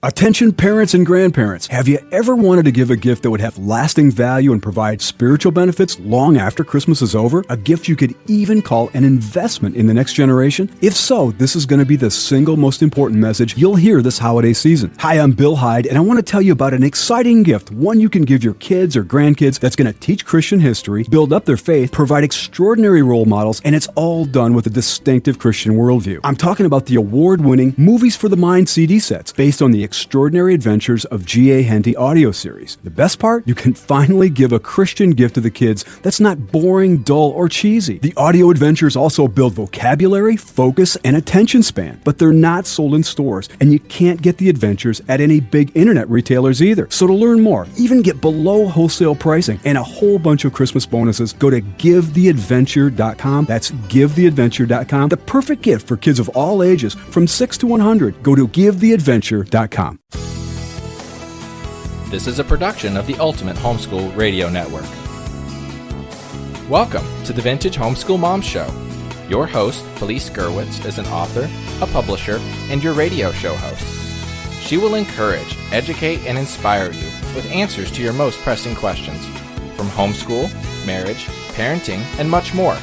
Attention parents and grandparents, have you ever wanted to give a gift that would have lasting value and provide spiritual benefits long after Christmas is over? A gift you could even call an investment in the next generation? If so, this is going to be the single most important message you'll hear this holiday season. Hi, I'm Bill Hyde, and I want to tell you about an exciting gift, one you can give your kids or grandkids that's going to teach Christian history, build up their faith, provide extraordinary role models, and it's all done with a distinctive Christian worldview. I'm talking about the award-winning Movies for the Mind CD sets, based on the extraordinary adventures of G.A. Henty audio series. The best part? You can finally give a Christian gift to the kids that's not boring, dull, or cheesy. The audio adventures also build vocabulary, focus, and attention span, but they're not sold in stores, and you can't get the adventures at any big internet retailers either. So to learn more, even get below wholesale pricing, and a whole bunch of Christmas bonuses, go to givetheadventure.com. That's givetheadventure.com. The perfect gift for kids of all ages, from 6 to 100. Go to givetheadventure.com. This is a production of the Ultimate Homeschool Radio Network. Welcome to the Vintage Homeschool Moms Show. Your host, Felice Gerwitz, is an author, a publisher, and your radio show host. She will encourage, educate, and inspire you with answers to your most pressing questions, from homeschool, marriage, parenting, and much more.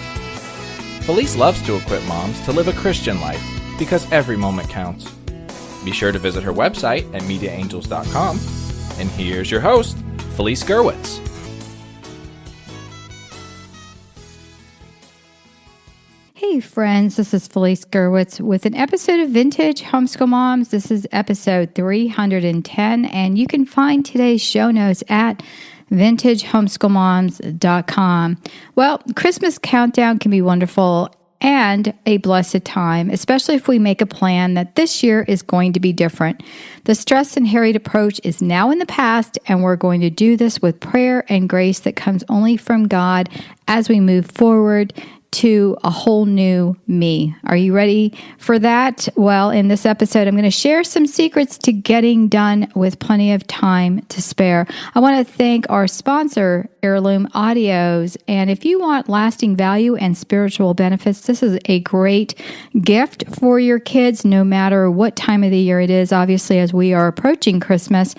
Felice loves to equip moms to live a Christian life because every moment counts. Be sure to visit her website at MediaAngels.com. And here's your host, Felice Gerwitz. Hey friends, this is Felice Gerwitz with an episode of Vintage Homeschool Moms. This is episode 310, and you can find today's show notes at vintagehomeschoolmoms.com. Well, Christmas countdown can be wonderful and a blessed time, especially if we make a plan that this year is going to be different. The stress and harried approach is now in the past, and we're going to do this with prayer and grace that comes only from God as we move forward to a whole new me. Are you ready for that? Well, in this episode, I'm going to share some secrets to getting done with plenty of time to spare. I want to thank our sponsor, Heirloom Audios. And if you want lasting value and spiritual benefits, this is a great gift for your kids, no matter what time of the year it is. Obviously, as we are approaching Christmas,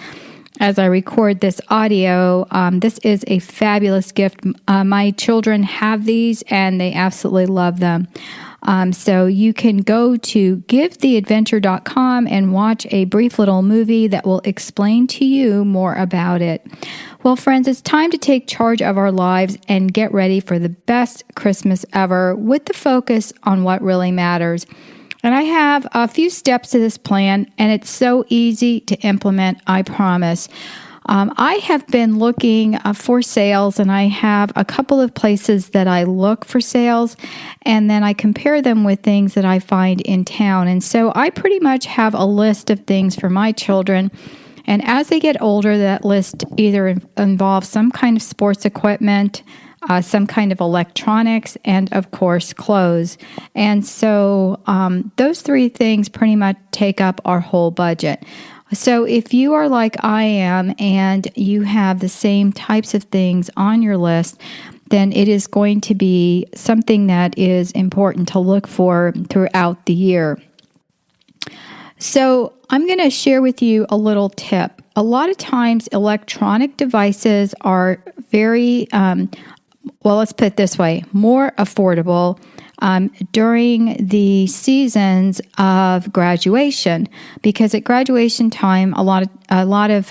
as I record this audio, this is a fabulous gift. My children have these, and they absolutely love them. So you can go to givetheadventure.com and watch a brief little movie that will explain to you more about it. Well, friends, it's time to take charge of our lives and get ready for the best Christmas ever with the focus on what really matters. And I have a few steps to this plan, and it's so easy to implement, I promise. I have been looking for sales, and I have a couple of places that I look for sales, and then I compare them with things that I find in town. And so I pretty much have a list of things for my children. And as they get older, that list either involves some kind of sports equipment, some kind of electronics, and of course, clothes. And so those three things pretty much take up our whole budget. So if you are like I am and you have the same types of things on your list, then it is going to be something that is important to look for throughout the year. So I'm going to share with you a little tip. A lot of times electronic devices are very well, let's put it this way, more affordable during the seasons of graduation, because at graduation time, a lot of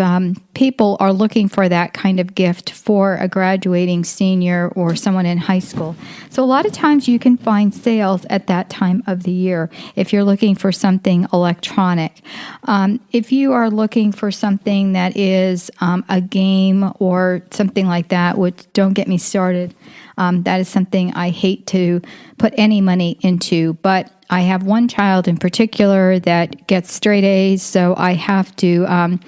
people are looking for that kind of gift for a graduating senior or someone in high school. So a lot of times you can find sales at that time of the year if you're looking for something electronic. If you are looking for something that is a game or something like that, which don't get me started, that is something I hate to put any money into, but I have one child in particular that gets straight A's, so I have to,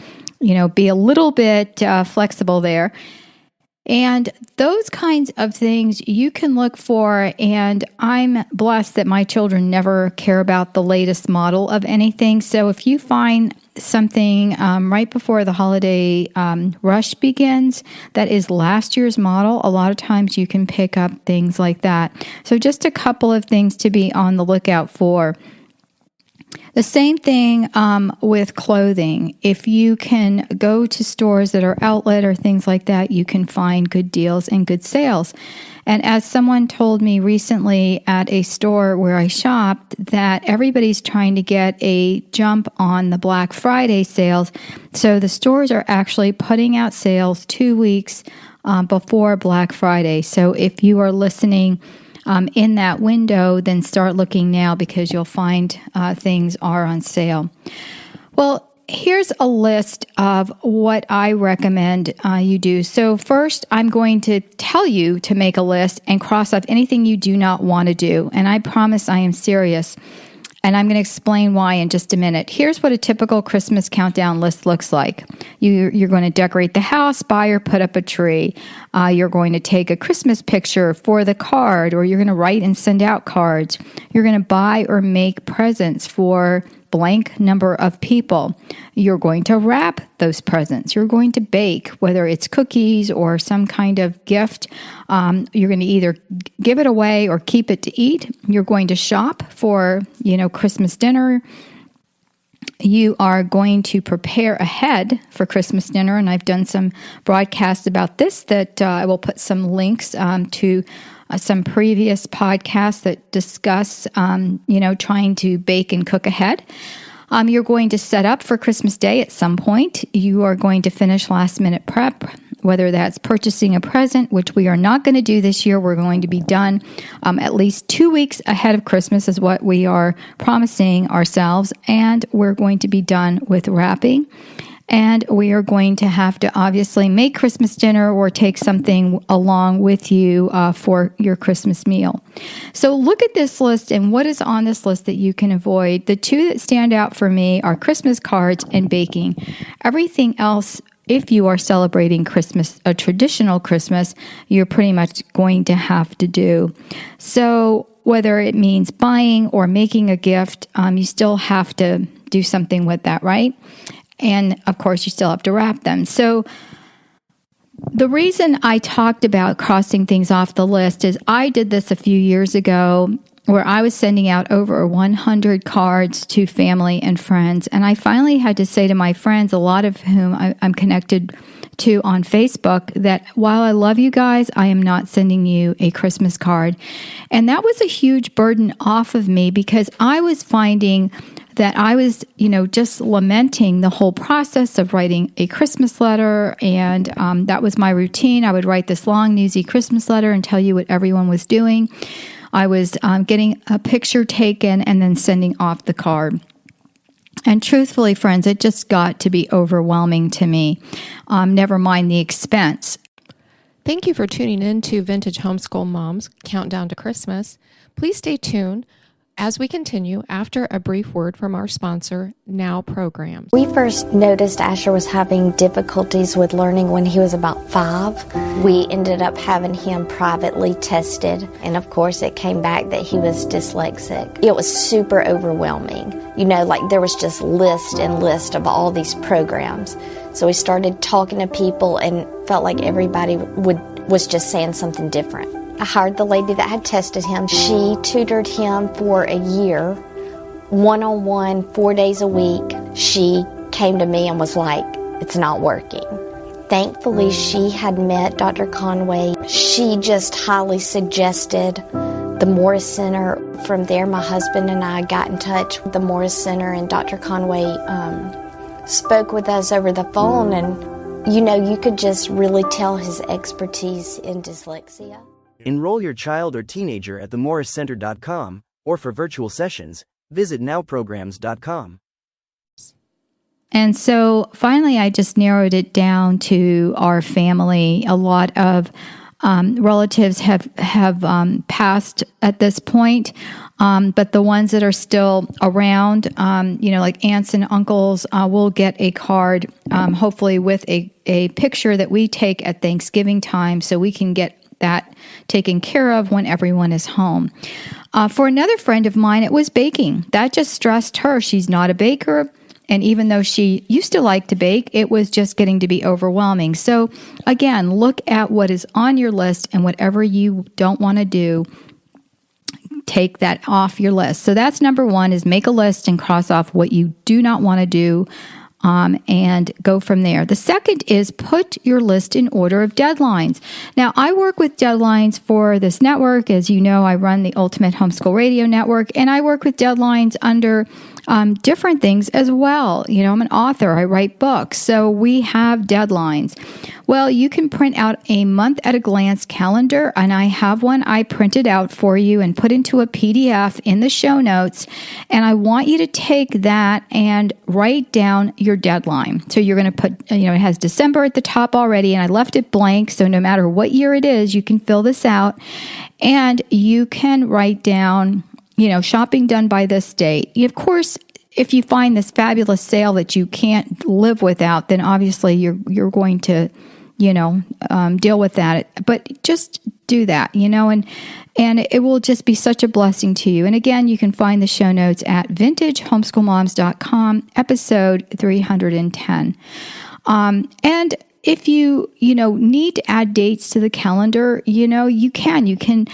be a little bit flexible there. And those kinds of things you can look for, and I'm blessed that my children never care about the latest model of anything. So if you find something right before the holiday rush begins that is last year's model, a lot of times you can pick up things like that. So just a couple of things to be on the lookout for. The same thing with clothing. If you can go to stores that are outlet or things like that, you can find good deals and good sales. And as someone told me recently at a store where I shopped, that everybody's trying to get a jump on the Black Friday sales. So the stores are actually putting out sales 2 weeks before Black Friday. So if you are listening in that window, then start looking now because you'll find things are on sale. Well, here's a list of what I recommend you do. So first, I'm going to tell you to make a list and cross off anything you do not want to do. And I promise I am serious. And I'm going to explain why in just a minute. Here's what a typical Christmas countdown list looks like. You're going to decorate the house, buy or put up a tree. You're going to take a Christmas picture for the card, or you're going to write and send out cards. You're going to buy or make presents for blank number of people. You're going to wrap those presents. You're going to bake, whether it's cookies or some kind of gift. You're going to either give it away or keep it to eat. You're going to shop for, Christmas dinner. You are going to prepare ahead for Christmas dinner, and I've done some broadcasts about this that I will put some links to some previous podcasts that discuss, trying to bake and cook ahead. You're going to set up for Christmas Day at some point. You are going to finish last-minute prep, whether that's purchasing a present, which we are not going to do this year. We're going to be done at least 2 weeks ahead of Christmas is what we are promising ourselves, and we're going to be done with wrapping. And we are going to have to obviously make Christmas dinner or take something along with you for your Christmas meal. So look at this list and what is on this list that you can avoid. The two that stand out for me are Christmas cards and baking. Everything else, if you are celebrating Christmas, a traditional Christmas, you're pretty much going to have to do. So whether it means buying or making a gift, you still have to do something with that, right? And of course, you still have to wrap them. So the reason I talked about crossing things off the list is I did this a few years ago where I was sending out over 100 cards to family and friends. And I finally had to say to my friends, a lot of whom I'm connected to on Facebook, that while I love you guys, I am not sending you a Christmas card. And that was a huge burden off of me because I was finding that I was, just lamenting the whole process of writing a Christmas letter. And that was my routine. I would write this long, newsy Christmas letter and tell you what everyone was doing. I was getting a picture taken and then sending off the card. And truthfully, friends, it just got to be overwhelming to me. Never mind the expense. Thank you for tuning in to Vintage Homeschool Moms Countdown to Christmas. Please stay tuned as we continue after a brief word from our sponsor, Now Programs. We first noticed Asher was having difficulties with learning when he was about 5. We ended up having him privately tested, and of course it came back that he was dyslexic. It was super overwhelming. There was just list and list of all these programs. So we started talking to people and felt like everybody was just saying something different. I hired the lady that had tested him. She tutored him for a year, one-on-one, 4 days a week. She came to me and was like, it's not working. Thankfully, she had met Dr. Conway. She just highly suggested the Morris Center. From there, my husband and I got in touch with the Morris Center, and Dr. Conway spoke with us over the phone, and you could just really tell his expertise in dyslexia. Enroll your child or teenager at themorriscenter.com, or for virtual sessions, visit nowprograms.com. And so finally, I just narrowed it down to our family. A lot of relatives have passed at this point, but the ones that are still around, like aunts and uncles, will get a card, hopefully with a picture that we take at Thanksgiving time so we can get that taken care of when everyone is home. For another friend of mine, it was baking. That just stressed her. She's not a baker. And even though she used to like to bake, it was just getting to be overwhelming. So again, look at what is on your list, and whatever you don't want to do, take that off your list. So that's number one, is make a list and cross off what you do not want to do, and go from there. The second is put your list in order of deadlines. Now, I work with deadlines for this network. As you know, I run the Ultimate Homeschool Radio Network, and I work with deadlines under different things as well. You know, I'm an author. I write books. So we have deadlines. Well, you can print out a month at a glance calendar, and I have one I printed out for you and put into a PDF in the show notes. And I want you to take that and write down your deadline. So you're going to put, it has December at the top already, and I left it blank. So no matter what year it is, you can fill this out, and you can write down, shopping done by this date. Of course, if you find this fabulous sale that you can't live without, then obviously you're going to, deal with that. But just do that, and it will just be such a blessing to you. And again, you can find the show notes at vintagehomeschoolmoms.com, episode 310. And if you need to add dates to the calendar, you can.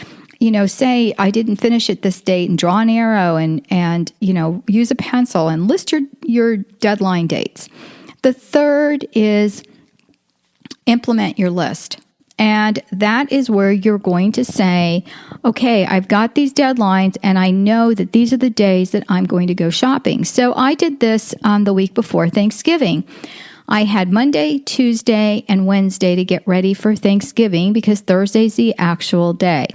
Say, I didn't finish it this date, and draw an arrow and use a pencil and list your deadline dates. The third is implement your list. And that is where you're going to say, okay, I've got these deadlines, and I know that these are the days that I'm going to go shopping. So I did this the week before Thanksgiving. I had Monday, Tuesday, and Wednesday to get ready for Thanksgiving, because Thursday's the actual day.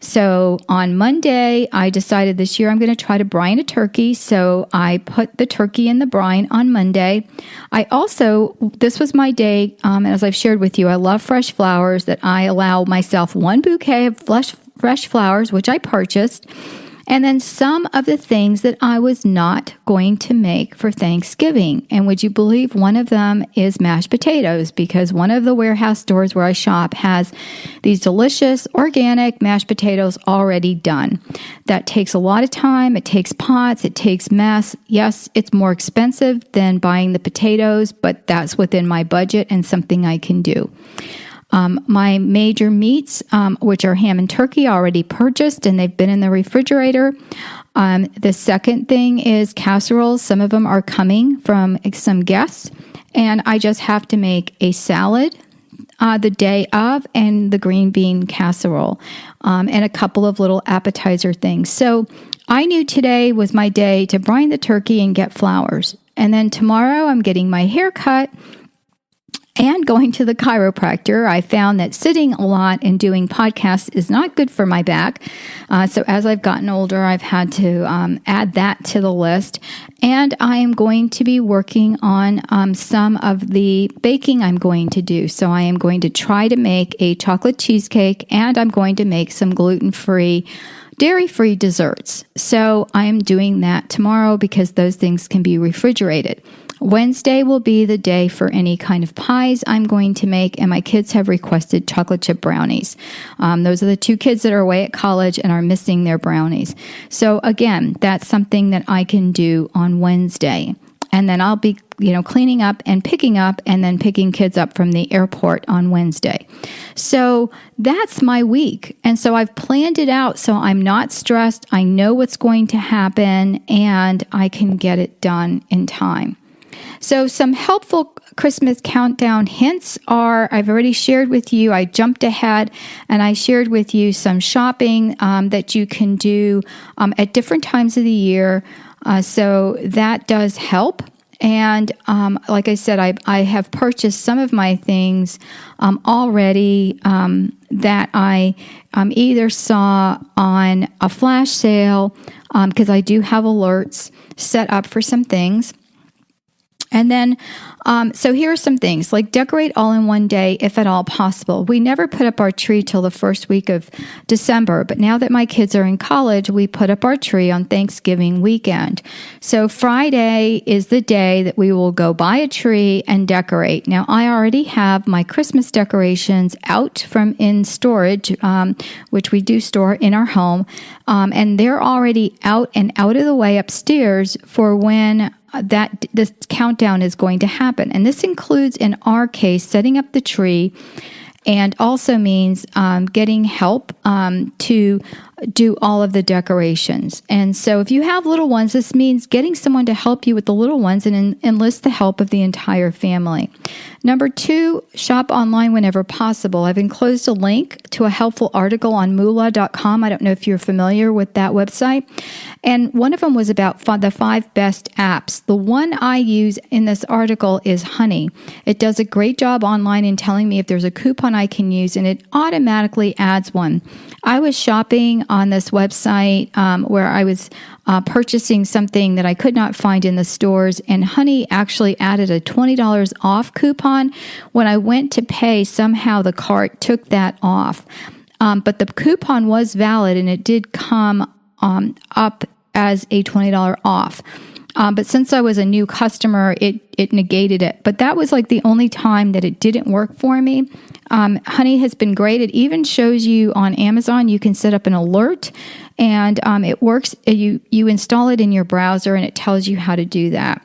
So on Monday, I decided this year I'm going to try to brine a turkey. So I put the turkey in the brine on Monday. This was my day, as I've shared with you, I love fresh flowers, that I allow myself one bouquet of fresh flowers, which I purchased. And then some of the things that I was not going to make for Thanksgiving. And would you believe one of them is mashed potatoes, because one of the warehouse stores where I shop has these delicious organic mashed potatoes already done. That takes a lot of time. It takes pots. It takes mess. Yes, it's more expensive than buying the potatoes, but that's within my budget and something I can do. My major meats, which are ham and turkey, already purchased, and they've been in the refrigerator. The second thing is casseroles. Some of them are coming from some guests, and I just have to make a salad the day of, and the green bean casserole, and a couple of little appetizer things. So I knew today was my day to brine the turkey and get flowers. And then tomorrow I'm getting my hair cut and going to the chiropractor. I found that sitting a lot and doing podcasts is not good for my back. So as I've gotten older, I've had to add that to the list. And I am going to be working on some of the baking I'm going to do. So I am going to try to make a chocolate cheesecake, and I'm going to make some gluten-free, dairy-free desserts. So I am doing that tomorrow, because those things can be refrigerated. Wednesday will be the day for any kind of pies I'm going to make, and my kids have requested chocolate chip brownies. Those are the two kids that are away at college and are missing their brownies. So again, that's something that I can do on Wednesday. And then I'll be, cleaning up and picking up, and then picking kids up from the airport on Wednesday. So that's my week. And so I've planned it out so I'm not stressed. I know what's going to happen, and I can get it done in time. So some helpful Christmas countdown hints are, I've already shared with you, I jumped ahead and I shared with you some shopping that you can do at different times of the year. So that does help. And like I said, I have purchased some of my things already that I either saw on a flash sale, because I do have alerts set up for some things. And then, so here are some things, like decorate all in one day, if at all possible. We never put up our tree till the first week of December, but now that my kids are in college, we put up our tree on Thanksgiving weekend. So Friday is the day that we will go buy a tree and decorate. Now, I already have my Christmas decorations out from in storage, which we do store in our home, and they're already out and out of the way upstairs for when that this countdown is going to happen. And this includes, in our case, setting up the tree and also means getting help to do all of the decorations. And so if you have little ones, this means getting someone to help you with the little ones and enlist the help of the entire family. Number 2, shop online whenever possible. I've enclosed a link to a helpful article on moolah.com. I don't know if you're familiar with that website. And one of them was about the 5 best apps. The one I use in this article is Honey. It does a great job online in telling me if there's a coupon I can use, and it automatically adds one. I was shopping on this website where I was purchasing something that I could not find in the stores, and Honey actually added a $20 off coupon. When I went to pay, somehow the cart took that off. But the coupon was valid, and it did come up as a $20 off. But since I was a new customer, it negated it. But that was like the only time that it didn't work for me. Honey has been great. It even shows you on Amazon, you can set up an alert, and it works. You install it in your browser, and it tells you how to do that.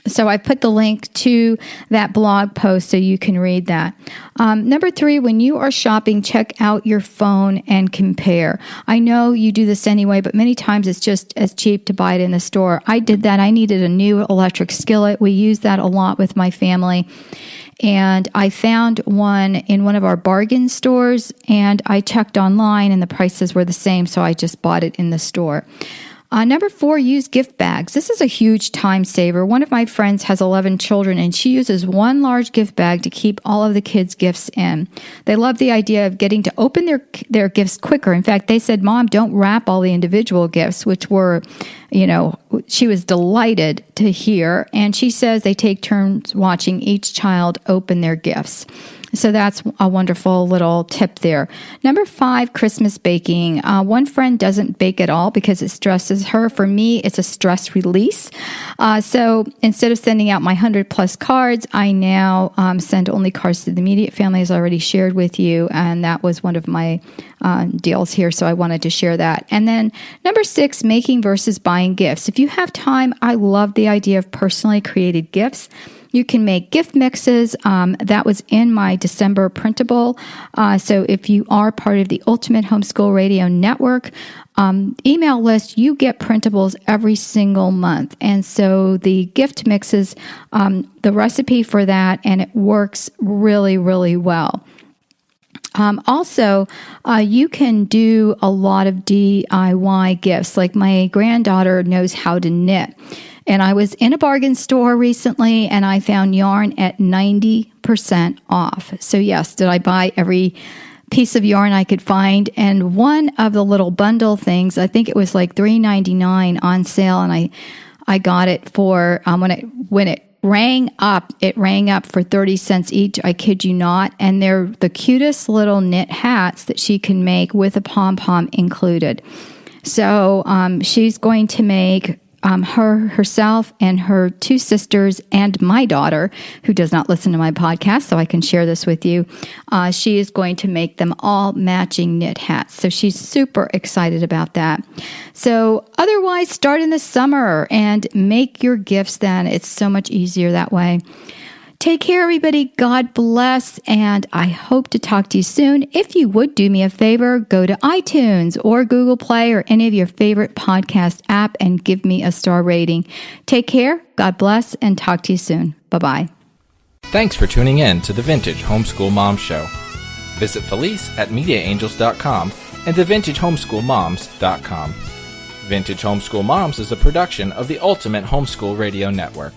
So I put the link to that blog post so you can read that. Number 3, when you are shopping, check out your phone and compare. I know you do this anyway, but many times it's just as cheap to buy it in the store. I did that. I needed a new electric skillet. We use that a lot with my family. And I found one in one of our bargain stores, and I checked online and the prices were the same, so I just bought it in the store. Number 4, use gift bags. This is a huge time saver. One of my friends has 11 children, and she uses one large gift bag to keep all of the kids' gifts in. They love the idea of getting to open their gifts quicker. In fact, they said, "Mom, don't wrap all the individual gifts," which were, she was delighted to hear. And she says they take turns watching each child open their gifts. So that's a wonderful little tip there. Number 5, Christmas baking. One friend doesn't bake at all because it stresses her. For me, it's a stress release. So instead of sending out my 100+ cards, I now send only cards to the immediate family, as I already shared with you. And that was one of my deals here, so I wanted to share that. And then number 6, making versus buying gifts. If you have time, I love the idea of personally created gifts. You can make gift mixes. That was in my December printable. So if you are part of the Ultimate Homeschool Radio Network email list, you get printables every single month. And so the gift mixes, the recipe for that, and it works really, really well. Also, you can do a lot of DIY gifts. Like my granddaughter knows how to knit. And I was in a bargain store recently, and I found yarn at 90% off. So yes, did I buy every piece of yarn I could find? And one of the little bundle things, I think it was like $3.99 on sale, and I got it for when it rang up for 30 cents each. I kid you not. And they're the cutest little knit hats that she can make with a pom-pom included. So she's going to make herself and her 2 sisters and my daughter, who does not listen to my podcast, so I can share this with you. She is going to make them all matching knit hats. So she's super excited about that. So otherwise, start in the summer and make your gifts then. It's so much easier that way. Take care, everybody. God bless, and I hope to talk to you soon. If you would do me a favor, go to iTunes or Google Play or any of your favorite podcast app and give me a star rating. Take care, God bless, and talk to you soon. Bye-bye. Thanks for tuning in to the Vintage Homeschool Mom Show. Visit Felice at MediaAngels.com and TheVintageHomeschoolMoms.com. Vintage Homeschool Moms is a production of the Ultimate Homeschool Radio Network.